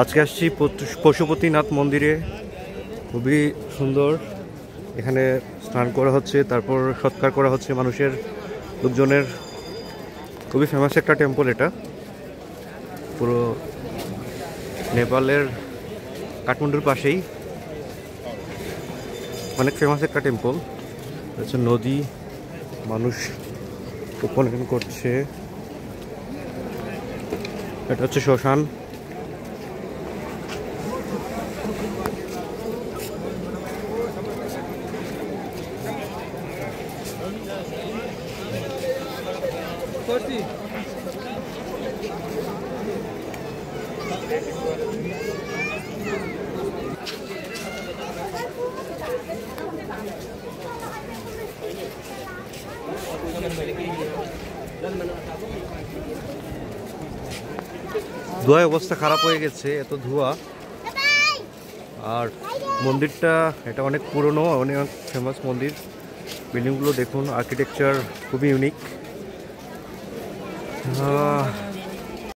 আজকে আসছি পশুপতিনাথ মন্দিরে। খুবই সুন্দর। এখানে স্নান করা হচ্ছে, তারপর সৎকার করা হচ্ছে মানুষের, লোকজনের। খুবই ফেমাস একটা টেম্পল এটা, পুরো নেপালের কাঠমান্ডুর পাশেই। অনেক ফেমাস একটা টেম্পল। হচ্ছে নদী, মানুষ উপনয়ন করছে। এটা হচ্ছে শ্মশান। ধোঁয়ায় অবস্থা খারাপ হয়ে গেছে, এত ধোঁয়া। আর মন্দিরটা এটা অনেক পুরনো, অনেক ফেমাস মন্দির। বিল্ডিংগুলো দেখুন, আর্কিটেকচার খুবই ইউনিক।